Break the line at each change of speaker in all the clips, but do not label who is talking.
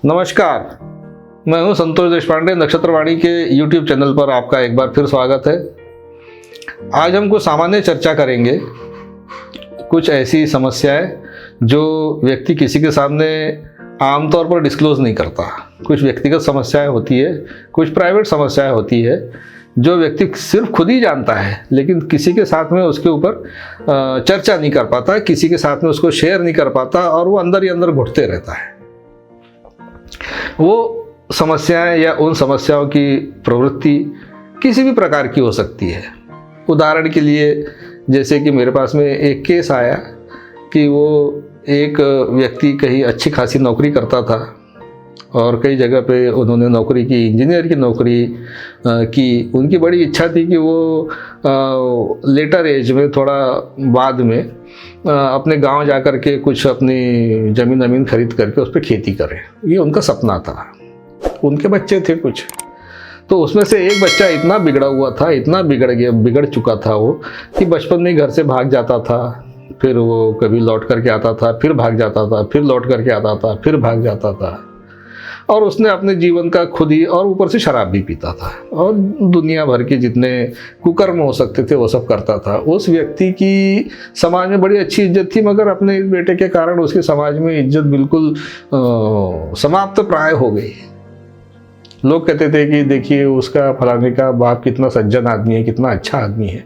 नमस्कार, मैं हूं संतोष देशपांडे। नक्षत्रवाणी के YouTube चैनल पर आपका एक बार फिर स्वागत है। आज हम कुछ सामान्य चर्चा करेंगे, कुछ ऐसी समस्याएं जो व्यक्ति किसी के सामने आमतौर पर डिस्क्लोज नहीं करता। कुछ व्यक्तिगत समस्याएं होती है, कुछ प्राइवेट समस्याएं होती है जो व्यक्ति सिर्फ खुद ही जानता है, लेकिन किसी के साथ में उसके ऊपर चर्चा नहीं कर पाता, किसी के साथ में उसको शेयर नहीं कर पाता और वो अंदर ही अंदर घुटते रहता है। वो समस्याएं या उन समस्याओं की प्रवृत्ति किसी भी प्रकार की हो सकती है। उदाहरण के लिए, जैसे कि मेरे पास में एक केस आया कि वो एक व्यक्ति कहीं अच्छी खासी नौकरी करता था और कई जगह पे उन्होंने नौकरी की, इंजीनियर की नौकरी की। उनकी बड़ी इच्छा थी कि वो लेटर एज में, थोड़ा बाद में अपने गांव जा कर के कुछ अपनी ज़मीन खरीद करके उस पर खेती करें। ये उनका सपना था। उनके बच्चे थे कुछ, तो उसमें से एक बच्चा इतना बिगड़ा हुआ था, इतना बिगड़ चुका था वो, कि बचपन में घर से भाग जाता था, फिर वो कभी लौट करके आता था, फिर भाग जाता था, फिर लौट करके आता था, फिर भाग जाता था। और उसने अपने जीवन का खुद ही, और ऊपर से शराब भी पीता था और दुनिया भर के जितने कुकर्म हो सकते थे वो सब करता था। उस व्यक्ति की समाज में बड़ी अच्छी इज्जत थी, मगर अपने इस बेटे के कारण उसके समाज में इज्जत बिल्कुल समाप्त प्राय हो गई। लोग कहते थे कि देखिए उसका फलाने का बाप कितना सज्जन आदमी है, कितना अच्छा आदमी है,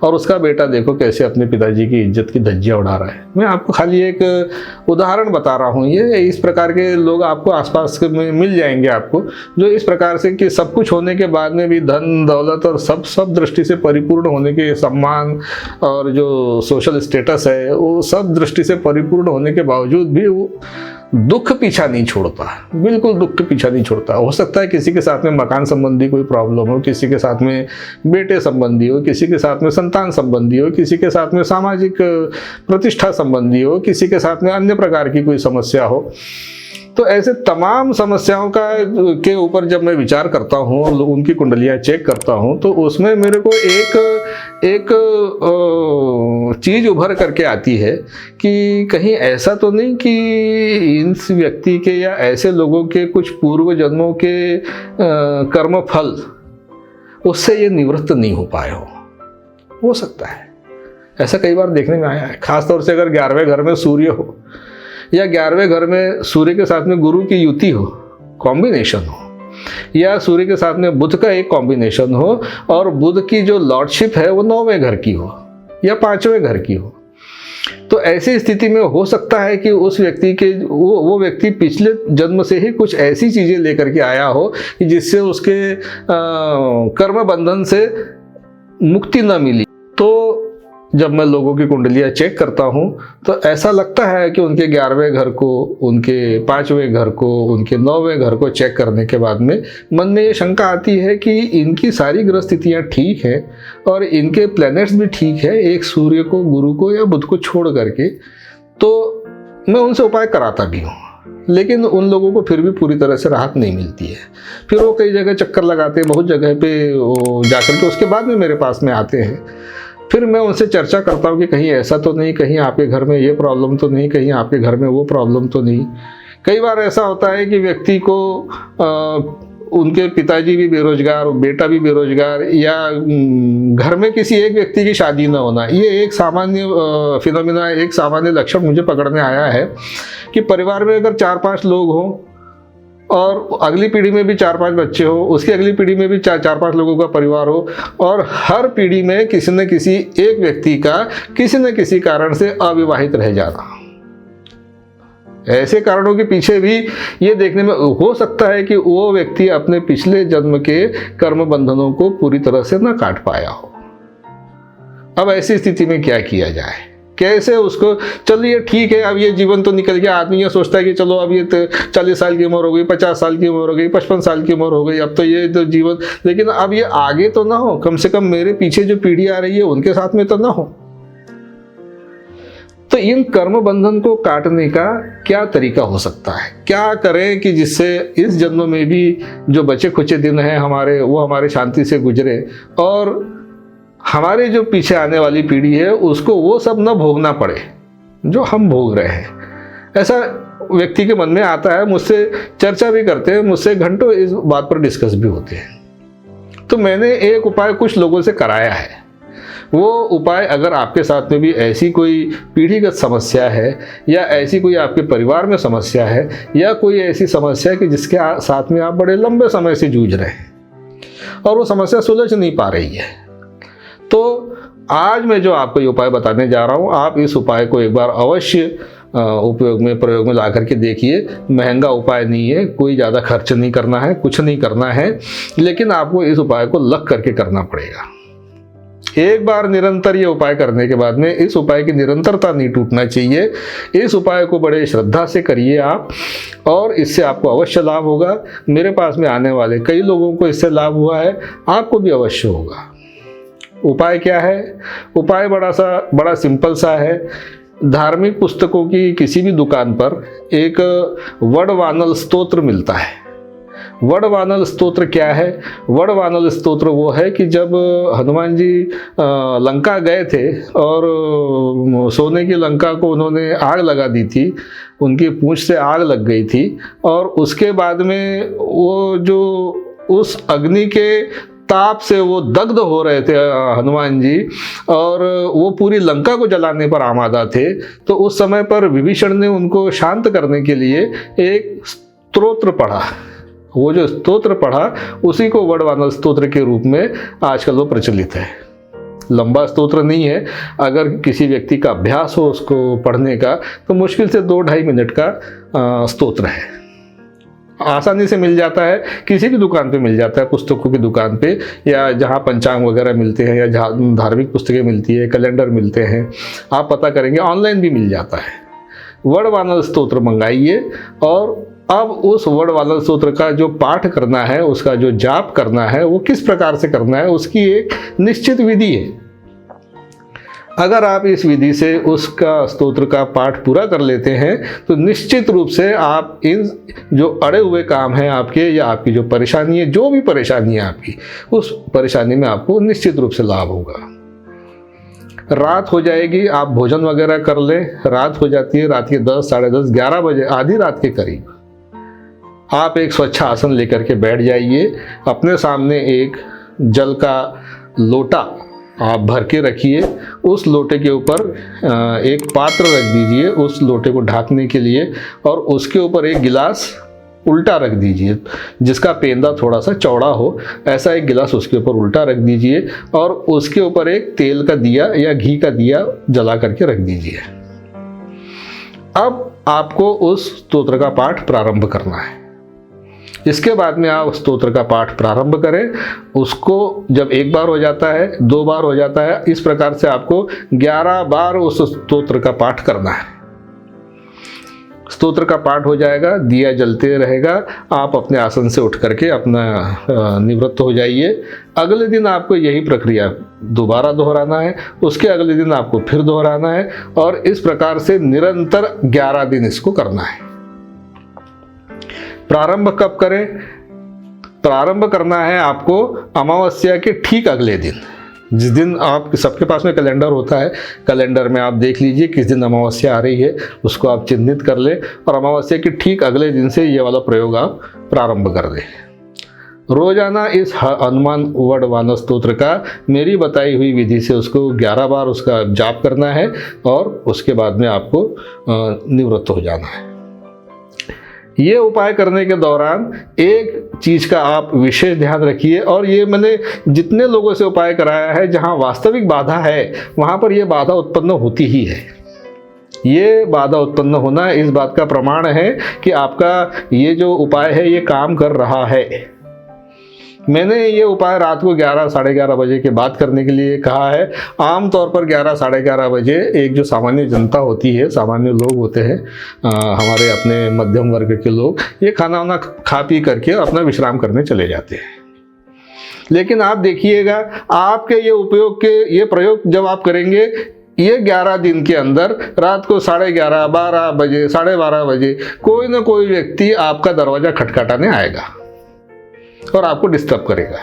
और उसका बेटा देखो कैसे अपने पिताजी की इज्जत की धज्जियां उड़ा रहा है। मैं आपको खाली एक उदाहरण बता रहा हूँ। ये इस प्रकार के लोग आपको आसपास में मिल जाएंगे आपको, जो इस प्रकार से कि सब कुछ होने के बाद में भी, धन दौलत और सब दृष्टि से परिपूर्ण होने के, सम्मान और जो सोशल स्टेटस है वो सब दृष्टि से परिपूर्ण होने के बावजूद भी वो दुख पीछा नहीं छोड़ता, बिल्कुल दुख पीछा नहीं छोड़ता। हो सकता है किसी के साथ में मकान संबंधी कोई प्रॉब्लम हो, किसी के साथ में बेटे संबंधी हो, किसी के साथ में संतान संबंधी हो, किसी के साथ में सामाजिक प्रतिष्ठा संबंधी हो, किसी के साथ में अन्य प्रकार की कोई समस्या हो। तो ऐसे तमाम समस्याओं के ऊपर जब मैं विचार करता हूँ, उनकी कुंडलियाँ चेक करता हूँ, तो उसमें मेरे को एक चीज़ उभर करके आती है कि कहीं ऐसा तो नहीं कि इस व्यक्ति के या ऐसे लोगों के कुछ पूर्व जन्मों के कर्म फल उससे ये निवृत्त नहीं हो पाए हो सकता है। ऐसा कई बार देखने में आया है, खासतौर से अगर 11वें घर में सूर्य हो या 11वें घर में सूर्य के साथ में गुरु की युति हो, कॉम्बिनेशन हो, या सूर्य के साथ में बुध का एक कॉम्बिनेशन हो और बुध की जो लॉर्डशिप है वो 9वें घर की हो या 5वें घर की हो। तो ऐसी स्थिति में हो सकता है कि उस व्यक्ति के वो व्यक्ति पिछले जन्म से ही कुछ ऐसी चीज़ें लेकर के आया हो कि जिससे उसके कर्म बंधन से मुक्ति न मिली। तो जब मैं लोगों की कुंडलियाँ चेक करता हूँ तो ऐसा लगता है कि उनके 11वें घर को, उनके 5वें घर को, उनके 9वें घर को चेक करने के बाद में मन में ये शंका आती है कि इनकी सारी ग्रह स्थितियाँ ठीक हैं और इनके प्लैनेट्स भी ठीक है, एक सूर्य को, गुरु को या बुध को छोड़ करके। तो मैं उनसे उपाय कराता भी हूँ, लेकिन उन लोगों को फिर भी पूरी तरह से राहत नहीं मिलती है। फिर वो कई जगह चक्कर लगाते हैं, बहुत जगह पे वो जाकर के उसके बाद में मेरे पास में आते हैं। फिर मैं उनसे चर्चा करता हूँ कि कहीं ऐसा तो नहीं, कहीं आपके घर में ये प्रॉब्लम तो नहीं, कहीं आपके घर में वो प्रॉब्लम तो नहीं। कई बार ऐसा होता है कि व्यक्ति को उनके पिताजी भी बेरोजगार, बेटा भी बेरोजगार, या घर में किसी एक व्यक्ति की शादी न होना, ये एक सामान्य फिनोमिना, एक सामान्य लक्षण मुझे पकड़ में आया है कि परिवार में अगर 4-5 लोग हों और अगली पीढ़ी में भी 4-5 बच्चे हो, उसकी अगली पीढ़ी में भी 4-5 लोगों का परिवार हो, और हर पीढ़ी में किसी न किसी एक व्यक्ति का किसी न किसी कारण से अविवाहित रह जाना। ऐसे कारणों के पीछे भी ये देखने में हो सकता है कि वो व्यक्ति अपने पिछले जन्म के कर्म बंधनों को पूरी तरह से न काट पाया हो। अब ऐसी स्थिति में क्या किया जाए, कैसे उसको, चलिए ठीक है, अब ये जीवन तो निकल गया। आदमी ये सोचता है कि चलो अब ये 40 साल की उम्र हो गई, 50 साल की उम्र हो गई, 55 साल की उम्र हो गई, अब तो ये तो जीवन, लेकिन अब ये आगे तो ना हो, कम से कम मेरे पीछे जो पीढ़ी आ रही है उनके साथ में तो ना हो। तो इन कर्म बंधन को काटने का क्या तरीका हो सकता है, क्या करें कि जिससे इस जन्म में भी जो बचे खुचे दिन हैं हमारे, वो हमारे शांति से गुजरे और हमारे जो पीछे आने वाली पीढ़ी है उसको वो सब न भोगना पड़े जो हम भोग रहे हैं। ऐसा व्यक्ति के मन में आता है, मुझसे चर्चा भी करते हैं, मुझसे घंटों इस बात पर डिस्कस भी होते हैं। तो मैंने एक उपाय कुछ लोगों से कराया है। वो उपाय अगर आपके साथ में भी ऐसी कोई पीढ़ीगत समस्या है, या ऐसी कोई आपके परिवार में समस्या है, या कोई ऐसी समस्या है कि जिसके साथ में आप बड़े लंबे समय से जूझ रहे हैं और वो समस्या सुलझ नहीं पा रही है, तो आज मैं जो आपको ये उपाय बताने जा रहा हूँ, आप इस उपाय को एक बार अवश्य प्रयोग में ला करके देखिए। महंगा उपाय नहीं है, कोई ज़्यादा खर्च नहीं करना है, कुछ नहीं करना है, लेकिन आपको इस उपाय को लग करके करना पड़ेगा। एक बार निरंतर ये उपाय करने के बाद में इस उपाय की निरंतरता नहीं टूटना चाहिए। इस उपाय को बड़े श्रद्धा से करिए आप, और इससे आपको अवश्य लाभ होगा। मेरे पास में आने वाले कई लोगों को इससे लाभ हुआ है, आपको भी अवश्य होगा। उपाय क्या है? उपाय बड़ा सिंपल सा है। धार्मिक पुस्तकों की किसी भी दुकान पर एक वडवानल स्तोत्र मिलता है। वडवानल स्तोत्र क्या है? वडवानल स्तोत्र वो है कि जब हनुमान जी लंका गए थे और सोने की लंका को उन्होंने आग लगा दी थी, उनकी पूंछ से आग लग गई थी, और उसके बाद में वो जो उस अग्नि के ताप से वो दग्ध हो रहे थे हनुमान जी, और वो पूरी लंका को जलाने पर आमादा थे। तो उस समय पर विभीषण ने उनको शांत करने के लिए एक स्तोत्र पढ़ा। वो जो स्तोत्र पढ़ा उसी को वडवानल स्तोत्र के रूप में आजकल वो प्रचलित है। लंबा स्तोत्र नहीं है, अगर किसी व्यक्ति का अभ्यास हो उसको पढ़ने का तो मुश्किल से 2-2.5 मिनट का स्तोत्र है। आसानी से मिल जाता है, किसी भी दुकान पे मिल जाता है, पुस्तकों की दुकान पे, या जहाँ पंचांग वगैरह मिलते हैं, या जहाँ धार्मिक पुस्तकें मिलती है, कैलेंडर मिलते हैं, आप पता करेंगे, ऑनलाइन भी मिल जाता है। वडवानल स्तोत्र मंगाइए, और अब उस वडवानल स्तोत्र का जो पाठ करना है, उसका जो जाप करना है, वो किस प्रकार से करना है, उसकी एक निश्चित विधि है। अगर आप इस विधि से उसका स्तोत्र का पाठ पूरा कर लेते हैं तो निश्चित रूप से आप इन जो अड़े हुए काम हैं आपके, या आपकी जो परेशानी है, जो भी परेशानी है आपकी, उस परेशानी में आपको निश्चित रूप से लाभ होगा। रात हो जाएगी, आप भोजन वगैरह कर लें, रात हो जाती है, रात के 10, साढ़े 10, 11 बजे, आधी रात के करीब आप एक स्वच्छ आसन लेकर के बैठ जाइए। अपने सामने एक जल का लोटा आप भर के रखिए, उस लोटे के ऊपर एक पात्र रख दीजिए उस लोटे को ढकने के लिए, और उसके ऊपर एक गिलास उल्टा रख दीजिए, जिसका पेंदा थोड़ा सा चौड़ा हो, ऐसा एक गिलास उसके ऊपर उल्टा रख दीजिए, और उसके ऊपर एक तेल का दिया या घी का दिया जला करके रख दीजिए। अब आपको उस स्तोत्र का पाठ प्रारंभ करना है। इसके बाद में आप स्तोत्र का पाठ प्रारंभ करें। उसको जब एक बार हो जाता है, 2 बार हो जाता है, इस प्रकार से आपको 11 बार उस स्तोत्र का पाठ करना है। स्तोत्र का पाठ हो जाएगा, दिया जलते रहेगा, आप अपने आसन से उठ करके अपना निवृत्त हो जाइए। अगले दिन आपको यही प्रक्रिया दोबारा दोहराना है, उसके अगले दिन आपको फिर दोहराना है, और इस प्रकार से निरंतर 11 दिन इसको करना है। प्रारंभ कब करें? प्रारंभ करना है आपको अमावस्या के ठीक अगले दिन। जिस दिन आप सबके पास में कैलेंडर होता है, कैलेंडर में आप देख लीजिए किस दिन अमावस्या आ रही है, उसको आप चिन्हित कर लें, और अमावस्या के ठीक अगले दिन से ये वाला प्रयोग आप प्रारंभ कर दें। रोजाना इस हनुमान वडवानल स्तोत्र का मेरी बताई हुई विधि से उसको 11 बार उसका जाप करना है, और उसके बाद में आपको निवृत्त हो जाना है। ये उपाय करने के दौरान एक चीज़ का आप विशेष ध्यान रखिए, और ये मैंने जितने लोगों से उपाय कराया है, जहाँ वास्तविक बाधा है वहाँ पर ये बाधा उत्पन्न होती ही है। ये बाधा उत्पन्न होना इस बात का प्रमाण है कि आपका ये जो उपाय है ये काम कर रहा है। मैंने ये उपाय रात को 11, साढ़े 11 बजे के बाद करने के लिए कहा है। आमतौर पर 11, साढ़े 11 बजे एक जो सामान्य जनता होती है, सामान्य लोग होते हैं, हमारे अपने मध्यम वर्ग के लोग, ये खाना वाना खा पी करके अपना विश्राम करने चले जाते हैं। लेकिन आप देखिएगा, आपके ये प्रयोग जब आप करेंगे, ये 11 दिन के अंदर रात को 11:30, 12 बजे, 12:30 बजे कोई ना कोई व्यक्ति आपका दरवाज़ा खटखटाने आएगा और आपको डिस्टर्ब करेगा।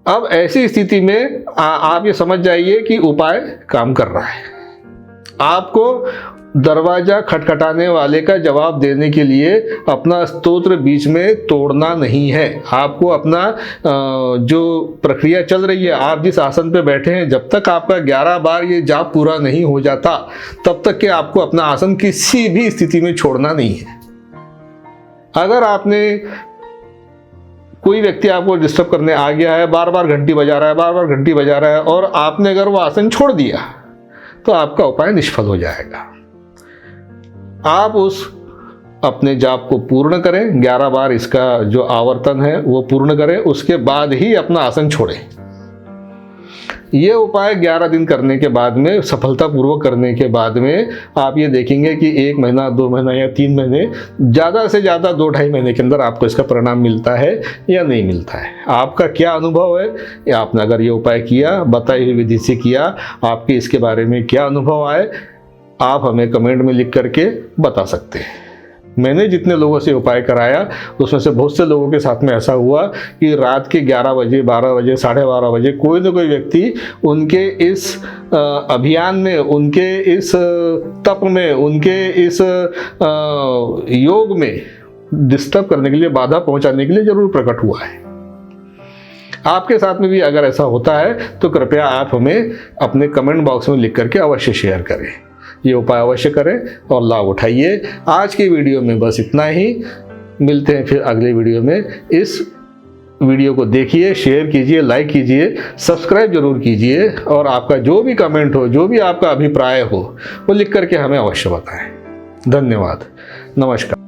अब ऐसी स्थिति में आप ये समझ जाइए कि उपाय काम कर रहा है। आपको दरवाजा खटखटाने वाले का जवाब देने के लिए अपना स्तोत्र बीच में तोड़ना नहीं है। आपको अपना जो प्रक्रिया चल रही है, आप जिस आसन पे बैठे हैं, जब तक आपका 11 बार ये जाप पूरा नहीं हो जाता तब तक के आपको अपना आसन किसी भी स्थिति में छोड़ना नहीं है। अगर आपने कोई व्यक्ति आपको डिस्टर्ब करने आ गया है, बार बार घंटी बजा रहा है, बार बार घंटी बजा रहा है, और आपने अगर वो आसन छोड़ दिया तो आपका उपाय निष्फल हो जाएगा। आप उस अपने जाप को पूर्ण करें, 11 बार इसका जो आवर्तन है वो पूर्ण करें, उसके बाद ही अपना आसन छोड़ें। ये उपाय 11 दिन करने के बाद में, सफलतापूर्वक करने के बाद में, आप ये देखेंगे कि 1 महीना, 2 महीना या 3 महीने, ज़्यादा से ज़्यादा 2-2.5 महीने के अंदर आपको इसका परिणाम मिलता है या नहीं मिलता है। आपका क्या अनुभव है, या आपने अगर ये उपाय किया, बताई हुई विधि से किया, आपके इसके बारे में क्या अनुभव आए, आप हमें कमेंट में लिख करके बता सकते हैं। मैंने जितने लोगों से उपाय कराया उसमें से बहुत से लोगों के साथ में ऐसा हुआ कि रात के 11 बजे, 12 बजे, 12:30 बजे कोई ना कोई व्यक्ति उनके इस अभियान में, उनके इस तप में, उनके इस योग में डिस्टर्ब करने के लिए, बाधा पहुंचाने के लिए जरूर प्रकट हुआ है। आपके साथ में भी अगर ऐसा होता है तो कृपया आप हमें अपने कमेंट बॉक्स में लिख करके अवश्य शेयर करें। ये उपाय अवश्य करें और लाभ उठाइए। आज की वीडियो में बस इतना ही। मिलते हैं फिर अगले वीडियो में। इस वीडियो को देखिए, शेयर कीजिए, लाइक कीजिए, सब्सक्राइब जरूर कीजिए, और आपका जो भी कमेंट हो, जो भी आपका अभिप्राय हो, वो लिख करके हमें अवश्य बताएं। धन्यवाद। नमस्कार।